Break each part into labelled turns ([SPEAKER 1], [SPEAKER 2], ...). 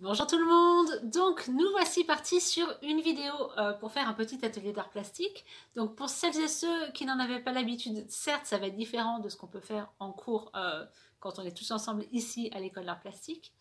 [SPEAKER 1] Bonjour tout le monde, donc nous voici partis sur une vidéo pour faire un petit atelier d'art plastique. Donc pour celles et ceux qui n'en avaient pas l'habitude, certes ça va être différent de ce qu'on peut faire en cours quand on est tous ensemble ici à l'école d'art plastique.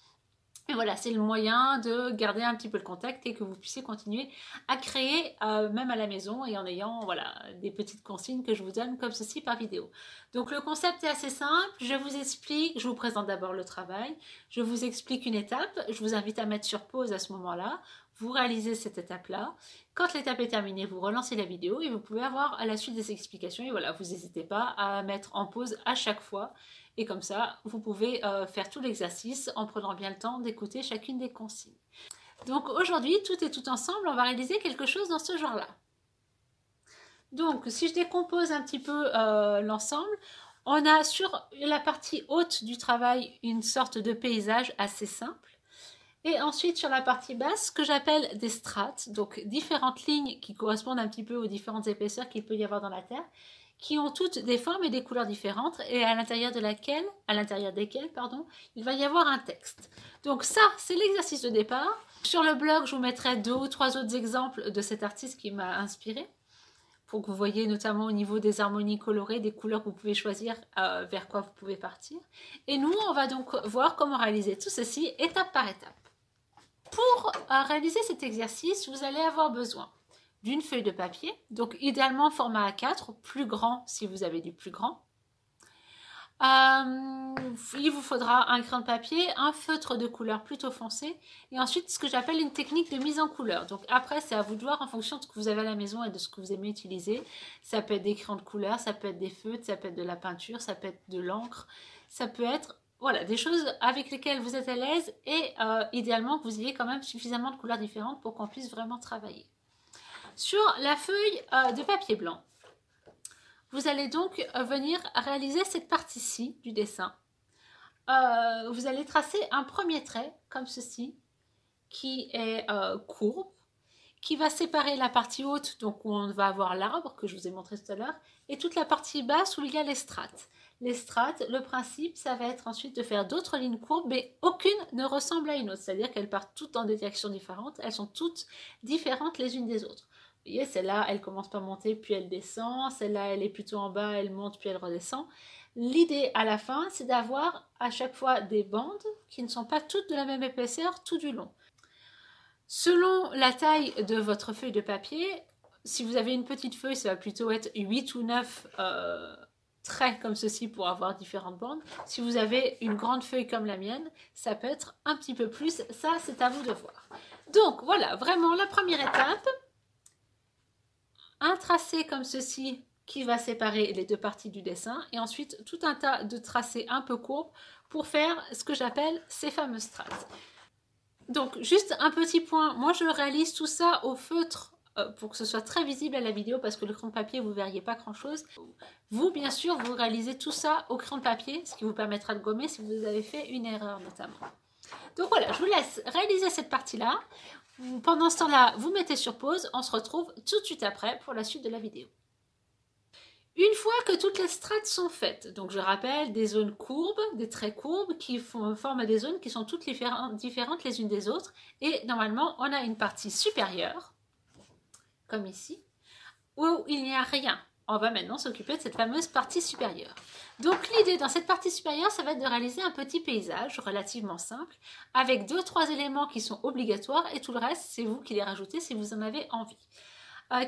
[SPEAKER 1] Et voilà, c'est le moyen de garder un petit peu le contact et que vous puissiez continuer à créer même à la maison et en ayant voilà, des petites consignes que je vous donne comme ceci par vidéo. Donc le concept est assez simple, je vous explique, je vous présente d'abord le travail, je vous explique une étape, je vous invite à mettre sur pause à ce moment-là, vous réalisez cette étape-là. Quand l'étape est terminée, vous relancez la vidéo et vous pouvez avoir à la suite des explications et voilà, vous n'hésitez pas à mettre en pause à chaque fois. Et comme ça, vous pouvez faire tout l'exercice en prenant bien le temps d'écouter chacune des consignes. Donc aujourd'hui, tout et tout ensemble, on va réaliser quelque chose dans ce genre-là. Donc, si je décompose un petit peu l'ensemble, on a sur la partie haute du travail une sorte de paysage assez simple. Et ensuite, sur la partie basse, ce que j'appelle des strates, donc différentes lignes qui correspondent un petit peu aux différentes épaisseurs qu'il peut y avoir dans la Terre, qui ont toutes des formes et des couleurs différentes et à l'intérieur desquelles, il va y avoir un texte. Donc ça, c'est l'exercice de départ. Sur le blog, je vous mettrai 2 ou 3 autres exemples de cet artiste qui m'a inspiré pour que vous voyez notamment au niveau des harmonies colorées, des couleurs que vous pouvez choisir vers quoi vous pouvez partir. Et nous, on va donc voir comment réaliser tout ceci étape par étape. Pour réaliser cet exercice, vous allez avoir besoin d'une feuille de papier, donc idéalement format A4, plus grand si vous avez du plus grand. Il vous faudra un crayon de papier, un feutre de couleur plutôt foncé et ensuite ce que j'appelle une technique de mise en couleur. Donc après c'est à vous de voir en fonction de ce que vous avez à la maison et de ce que vous aimez utiliser. Ça peut être des crayons de couleur, ça peut être des feutres, ça peut être de la peinture, ça peut être de l'encre, ça peut être voilà, des choses avec lesquelles vous êtes à l'aise et idéalement que vous ayez quand même suffisamment de couleurs différentes pour qu'on puisse vraiment travailler. Sur la feuille de papier blanc, vous allez donc venir réaliser cette partie-ci du dessin. Vous allez tracer un premier trait, comme ceci, qui est courbe, qui va séparer la partie haute, donc où on va avoir l'arbre, que je vous ai montré tout à l'heure, et toute la partie basse où il y a les strates. Les strates, le principe, ça va être ensuite de faire d'autres lignes courbes, mais aucune ne ressemble à une autre, c'est-à-dire qu'elles partent toutes dans des directions différentes, elles sont toutes différentes les unes des autres. Vous voyez, celle-là, elle commence par monter, puis elle descend. Celle-là, elle est plutôt en bas, elle monte, puis elle redescend. L'idée à la fin, c'est d'avoir à chaque fois des bandes qui ne sont pas toutes de la même épaisseur tout du long. Selon la taille de votre feuille de papier, si vous avez une petite feuille, ça va plutôt être 8 ou 9 traits comme ceci pour avoir différentes bandes. Si vous avez une grande feuille comme la mienne, ça peut être un petit peu plus. Ça, c'est à vous de voir. Donc voilà, vraiment la première étape. Un tracé comme ceci qui va séparer les deux parties du dessin et ensuite tout un tas de tracés un peu courbes pour faire ce que j'appelle ces fameuses strates. Donc juste un petit point, moi je réalise tout ça au feutre pour que ce soit très visible à la vidéo parce que le crayon de papier vous verriez pas grand chose. Vous bien sûr vous réalisez tout ça au crayon de papier, ce qui vous permettra de gommer si vous avez fait une erreur notamment. Donc voilà, je vous laisse réaliser cette partie-là. Pendant ce temps-là, vous mettez sur pause, on se retrouve tout de suite après pour la suite de la vidéo. Une fois que toutes les strates sont faites, donc je rappelle des zones courbes, des traits courbes qui forment des zones qui sont toutes différentes les unes des autres et normalement on a une partie supérieure, comme ici, où il n'y a rien. On va maintenant s'occuper de cette fameuse partie supérieure. Donc l'idée dans cette partie supérieure, ça va être de réaliser un petit paysage relativement simple, avec 2-3 éléments qui sont obligatoires, et tout le reste, c'est vous qui les rajoutez si vous en avez envie.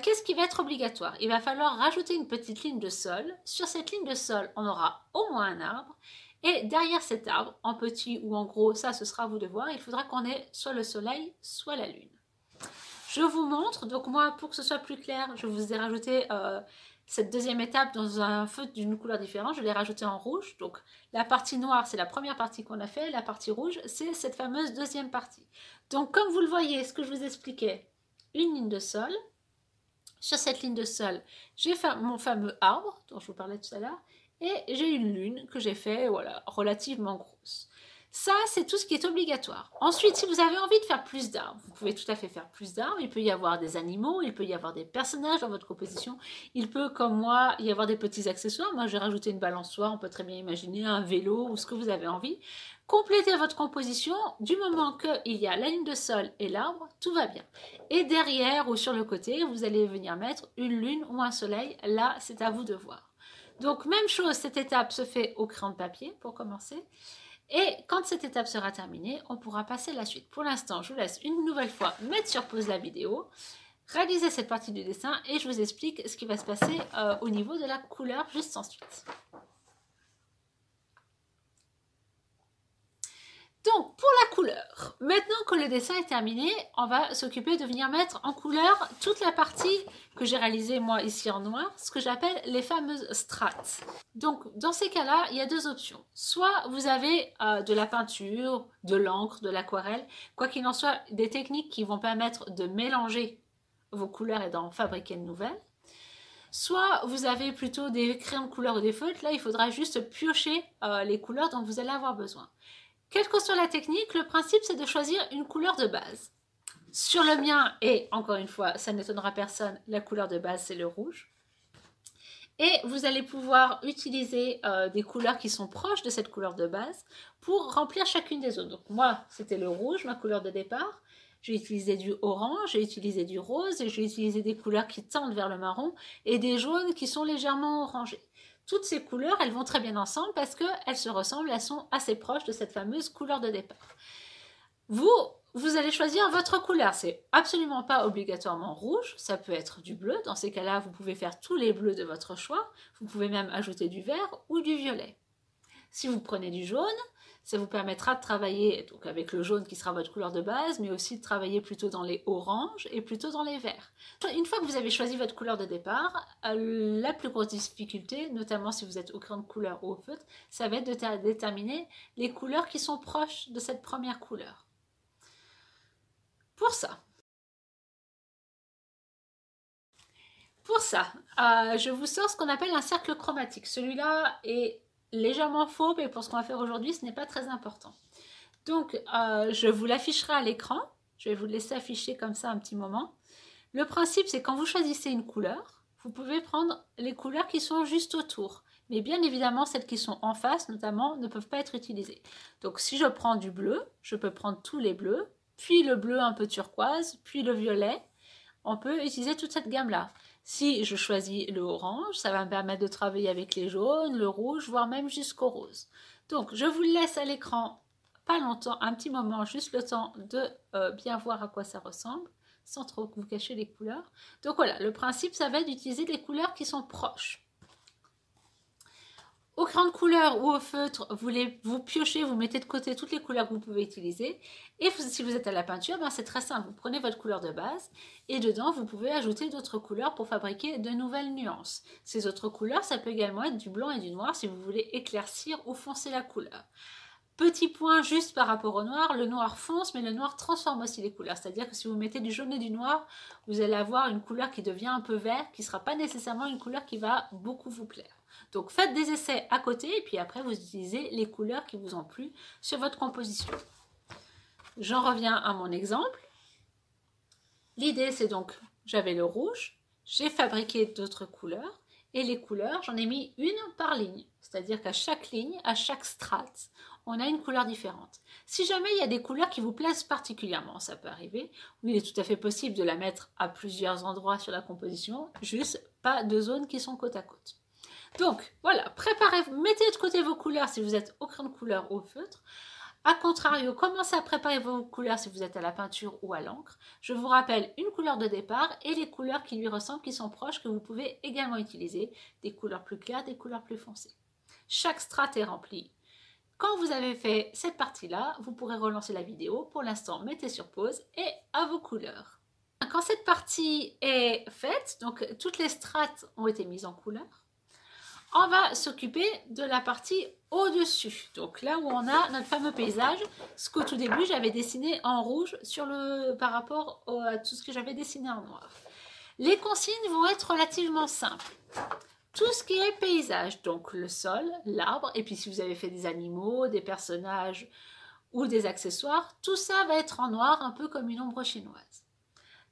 [SPEAKER 1] Qu'est-ce qui va être obligatoire? Il va falloir rajouter une petite ligne de sol. Sur cette ligne de sol, on aura au moins un arbre, et derrière cet arbre, en petit ou en gros, ça ce sera à vous de voir, il faudra qu'on ait soit le soleil, soit la lune. Je vous montre, donc moi pour que ce soit plus clair, je vous ai rajouté cette deuxième étape dans un feutre d'une couleur différente, je l'ai rajouté en rouge. Donc la partie noire, c'est la première partie qu'on a fait, la partie rouge, c'est cette fameuse deuxième partie. Donc comme vous le voyez, ce que je vous expliquais, une ligne de sol. Sur cette ligne de sol, j'ai fait mon fameux arbre dont je vous parlais tout à l'heure, et j'ai une lune que j'ai fait voilà, relativement grosse. Ça, c'est tout ce qui est obligatoire. Ensuite, si vous avez envie de faire plus d'arbres, vous pouvez tout à fait faire plus d'arbres. Il peut y avoir des animaux, il peut y avoir des personnages dans votre composition. Il peut, comme moi, y avoir des petits accessoires. Moi, j'ai rajouté une balançoire. On peut très bien imaginer un vélo ou ce que vous avez envie. Complétez votre composition. Du moment qu'il y a la ligne de sol et l'arbre, tout va bien. Et derrière ou sur le côté, vous allez venir mettre une lune ou un soleil. Là, c'est à vous de voir. Donc, même chose, cette étape se fait au crayon de papier pour commencer. Et quand cette étape sera terminée, on pourra passer à la suite. Pour l'instant, je vous laisse une nouvelle fois mettre sur pause la vidéo, réaliser cette partie du dessin et je vous explique ce qui va se passer au niveau de la couleur juste ensuite. Donc, pour la couleur, maintenant que le dessin est terminé, on va s'occuper de venir mettre en couleur toute la partie que j'ai réalisée moi ici en noir, ce que j'appelle les fameuses strates. Donc, dans ces cas-là, il y a deux options. Soit vous avez de la peinture, de l'encre, de l'aquarelle, quoi qu'il en soit, des techniques qui vont permettre de mélanger vos couleurs et d'en fabriquer de nouvelles. Soit vous avez plutôt des crayons de couleur ou des feutres, là il faudra juste piocher les couleurs dont vous allez avoir besoin. Quelle que soit la technique, le principe c'est de choisir une couleur de base. Sur le mien, et encore une fois, ça n'étonnera personne, la couleur de base c'est le rouge. Et vous allez pouvoir utiliser des couleurs qui sont proches de cette couleur de base pour remplir chacune des zones. Donc moi, c'était le rouge, ma couleur de départ. J'ai utilisé du orange, j'ai utilisé du rose et j'ai utilisé des couleurs qui tendent vers le marron et des jaunes qui sont légèrement orangés. Toutes ces couleurs, elles vont très bien ensemble parce qu'elles se ressemblent, elles sont assez proches de cette fameuse couleur de départ. Vous allez choisir votre couleur. C'est absolument pas obligatoirement rouge, ça peut être du bleu. Dans ces cas-là, vous pouvez faire tous les bleus de votre choix. Vous pouvez même ajouter du vert ou du violet. Si vous prenez du jaune, ça vous permettra de travailler donc avec le jaune qui sera votre couleur de base, mais aussi de travailler plutôt dans les oranges et plutôt dans les verts. Une fois que vous avez choisi votre couleur de départ, la plus grosse difficulté, notamment si vous êtes au crayon de couleur ou au feutre, ça va être de déterminer les couleurs qui sont proches de cette première couleur. Pour ça, je vous sors ce qu'on appelle un cercle chromatique. Celui-là est légèrement faux, mais pour ce qu'on va faire aujourd'hui, ce n'est pas très important. Donc, je vous l'afficherai à l'écran. Je vais vous laisser afficher comme ça un petit moment. Le principe, c'est quand vous choisissez une couleur, vous pouvez prendre les couleurs qui sont juste autour. Mais bien évidemment, celles qui sont en face, notamment, ne peuvent pas être utilisées. Donc, si je prends du bleu, je peux prendre tous les bleus, puis le bleu un peu turquoise, puis le violet. On peut utiliser toute cette gamme-là. Si je choisis le orange, ça va me permettre de travailler avec les jaunes, le rouge, voire même jusqu'au rose. Donc, je vous laisse à l'écran pas longtemps, un petit moment, juste le temps de bien voir à quoi ça ressemble, sans trop vous cacher les couleurs. Donc voilà, le principe, ça va être d'utiliser des couleurs qui sont proches. Au crayon de couleur ou au feutre, vous piochez, vous mettez de côté toutes les couleurs que vous pouvez utiliser. Et si vous êtes à la peinture, ben c'est très simple. Vous prenez votre couleur de base et dedans, vous pouvez ajouter d'autres couleurs pour fabriquer de nouvelles nuances. Ces autres couleurs, ça peut également être du blanc et du noir si vous voulez éclaircir ou foncer la couleur. Petit point juste par rapport au noir, le noir fonce, mais le noir transforme aussi les couleurs. C'est-à-dire que si vous mettez du jaune et du noir, vous allez avoir une couleur qui devient un peu vert, qui ne sera pas nécessairement une couleur qui va beaucoup vous plaire. Donc faites des essais à côté et puis après vous utilisez les couleurs qui vous ont plu sur votre composition. J'en reviens à mon exemple. L'idée c'est donc, j'avais le rouge, j'ai fabriqué d'autres couleurs et les couleurs, j'en ai mis une par ligne. C'est-à-dire qu'à chaque ligne, à chaque strate, on a une couleur différente. Si jamais il y a des couleurs qui vous plaisent particulièrement, ça peut arriver, il est tout à fait possible de la mettre à plusieurs endroits sur la composition, juste pas de zones qui sont côte à côte. Donc voilà, préparez-vous, mettez de côté vos couleurs si vous êtes au crayon de couleur ou au feutre. A contrario, commencez à préparer vos couleurs si vous êtes à la peinture ou à l'encre. Je vous rappelle une couleur de départ et les couleurs qui lui ressemblent, qui sont proches, que vous pouvez également utiliser. Des couleurs plus claires, des couleurs plus foncées. Chaque strate est remplie. Quand vous avez fait cette partie-là, vous pourrez relancer la vidéo. Pour l'instant, mettez sur pause et à vos couleurs. Quand cette partie est faite, donc toutes les strates ont été mises en couleur, on va s'occuper de la partie au-dessus. Donc là où on a notre fameux paysage, ce qu'au tout début j'avais dessiné en rouge par rapport à tout ce que j'avais dessiné en noir. Les consignes vont être relativement simples. Tout ce qui est paysage, donc le sol, l'arbre, et puis si vous avez fait des animaux, des personnages ou des accessoires, tout ça va être en noir, un peu comme une ombre chinoise.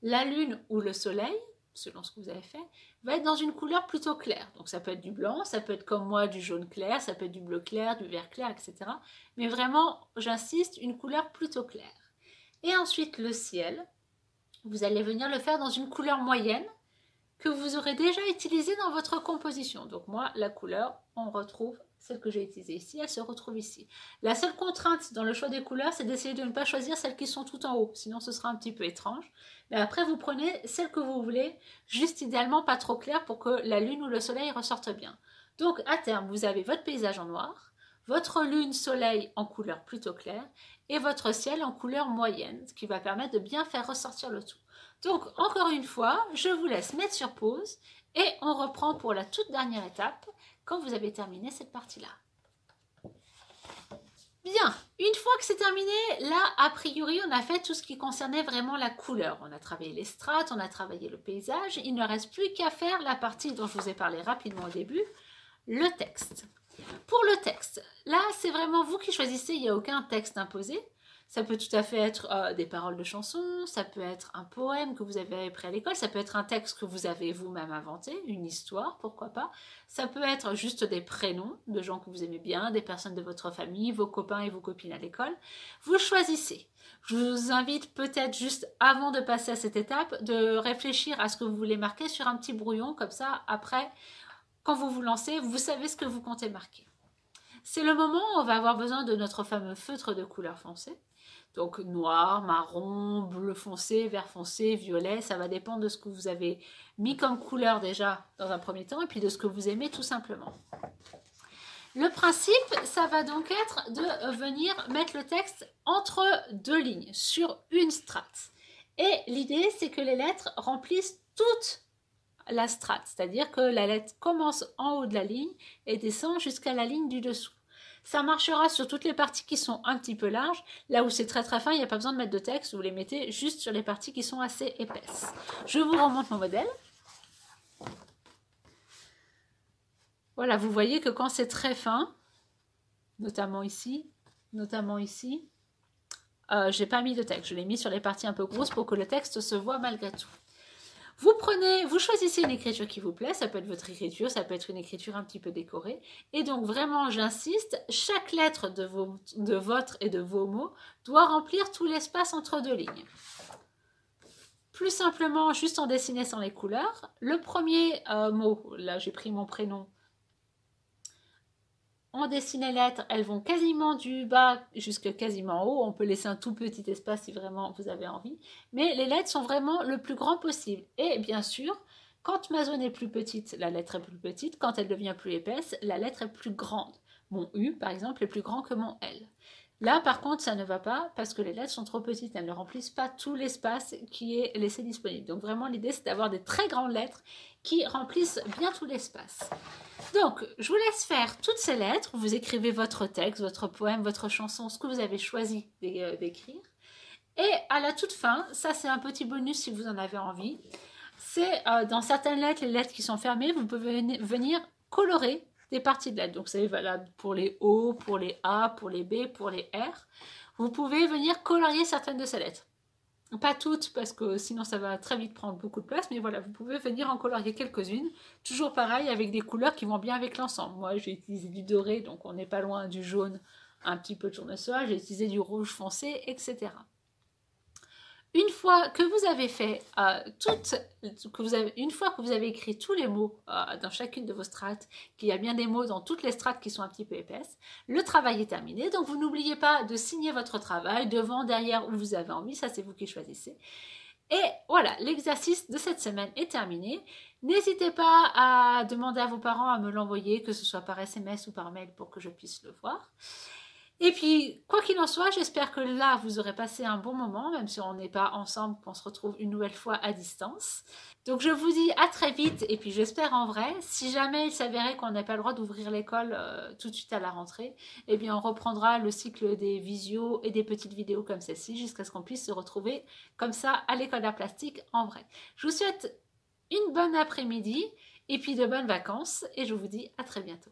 [SPEAKER 1] La lune ou le soleil, selon ce que vous avez fait, va être dans une couleur plutôt claire. Donc ça peut être du blanc, ça peut être comme moi du jaune clair, ça peut être du bleu clair, du vert clair, etc. Mais vraiment, j'insiste, une couleur plutôt claire. Et ensuite le ciel, vous allez venir le faire dans une couleur moyenne que vous aurez déjà utilisée dans votre composition. Donc moi, la couleur, on retrouve celle que j'ai utilisée ici, elle se retrouve ici. La seule contrainte dans le choix des couleurs, c'est d'essayer de ne pas choisir celles qui sont tout en haut, sinon ce sera un petit peu étrange. Mais après, vous prenez celle que vous voulez, juste idéalement pas trop claire pour que la lune ou le soleil ressortent bien. Donc à terme, vous avez votre paysage en noir, votre lune soleil en couleur plutôt claire et votre ciel en couleur moyenne, ce qui va permettre de bien faire ressortir le tout. Donc encore une fois, je vous laisse mettre sur pause et on reprend pour la toute dernière étape quand vous avez terminé cette partie-là. Bien, une fois que c'est terminé, là, a priori, on a fait tout ce qui concernait vraiment la couleur. On a travaillé les strates, on a travaillé le paysage. Il ne reste plus qu'à faire la partie dont je vous ai parlé rapidement au début, le texte. Pour le texte, là, c'est vraiment vous qui choisissez, il n'y a aucun texte imposé. Ça peut tout à fait être des paroles de chansons, ça peut être un poème que vous avez appris à l'école, ça peut être un texte que vous avez vous-même inventé, une histoire, pourquoi pas. Ça peut être juste des prénoms de gens que vous aimez bien, des personnes de votre famille, vos copains et vos copines à l'école. Vous choisissez. Je vous invite peut-être juste avant de passer à cette étape de réfléchir à ce que vous voulez marquer sur un petit brouillon, comme ça, après, quand vous vous lancez, vous savez ce que vous comptez marquer. C'est le moment où on va avoir besoin de notre fameux feutre de couleur foncée. Donc noir, marron, bleu foncé, vert foncé, violet, ça va dépendre de ce que vous avez mis comme couleur déjà dans un premier temps et puis de ce que vous aimez tout simplement. Le principe, ça va donc être de venir mettre le texte entre deux lignes, sur une strate. Et l'idée, c'est que les lettres remplissent toute la strate, c'est-à-dire que la lettre commence en haut de la ligne et descend jusqu'à la ligne du dessous. Ça marchera sur toutes les parties qui sont un petit peu larges. Là où c'est très très fin, il n'y a pas besoin de mettre de texte. Vous les mettez juste sur les parties qui sont assez épaisses. Je vous remonte mon modèle. Voilà, vous voyez que quand c'est très fin, notamment ici, j'ai pas mis de texte. Je l'ai mis sur les parties un peu grosses pour que le texte se voit malgré tout. Vous choisissez une écriture qui vous plaît, ça peut être votre écriture, ça peut être une écriture un petit peu décorée. Et donc vraiment, j'insiste, chaque lettre de votre et de vos mots doit remplir tout l'espace entre deux lignes. Plus simplement, juste en dessinant les couleurs. Le premier mot, là j'ai pris mon prénom. On dessine les lettres, elles vont quasiment du bas jusqu'à quasiment haut. On peut laisser un tout petit espace si vraiment vous avez envie. Mais les lettres sont vraiment le plus grand possible. Et bien sûr, quand ma zone est plus petite, la lettre est plus petite. Quand elle devient plus épaisse, la lettre est plus grande. Mon U, par exemple, est plus grand que mon L. Là, par contre, ça ne va pas parce que les lettres sont trop petites. Elles ne remplissent pas tout l'espace qui est laissé disponible. Donc vraiment, l'idée, c'est d'avoir des très grandes lettres qui remplissent bien tout l'espace. Donc, je vous laisse faire toutes ces lettres. Vous écrivez votre texte, votre poème, votre chanson, ce que vous avez choisi d'écrire. Et à la toute fin, ça c'est un petit bonus si vous en avez envie, c'est dans certaines lettres, les lettres qui sont fermées, vous pouvez venir colorer des parties de lettres. Donc c'est valable pour les O, pour les A, pour les B, pour les R. Vous pouvez venir colorier certaines de ces lettres. Pas toutes, parce que sinon ça va très vite prendre beaucoup de place, mais voilà, vous pouvez venir en colorier quelques-unes. Toujours pareil, avec des couleurs qui vont bien avec l'ensemble. Moi, j'ai utilisé du doré, donc on n'est pas loin du jaune, un petit peu de tournesol. J'ai utilisé du rouge foncé, etc. Une fois que vous avez fait une fois que vous avez écrit tous les mots dans chacune de vos strates, qu'il y a bien des mots dans toutes les strates qui sont un petit peu épaisses, le travail est terminé. Donc vous n'oubliez pas de signer votre travail devant, derrière, où vous avez envie. Ça, c'est vous qui choisissez. Et voilà, l'exercice de cette semaine est terminé. N'hésitez pas à demander à vos parents à me l'envoyer, que ce soit par SMS ou par mail pour que je puisse le voir. Et puis, quoi qu'il en soit, j'espère que là, vous aurez passé un bon moment, même si on n'est pas ensemble, qu'on se retrouve une nouvelle fois à distance. Donc, je vous dis à très vite, et puis j'espère en vrai, si jamais il s'avérait qu'on n'a pas le droit d'ouvrir l'école tout de suite à la rentrée, eh bien, on reprendra le cycle des visios et des petites vidéos comme celle-ci, jusqu'à ce qu'on puisse se retrouver comme ça à l'école d'art plastique en vrai. Je vous souhaite une bonne après-midi, et puis de bonnes vacances, et je vous dis à très bientôt.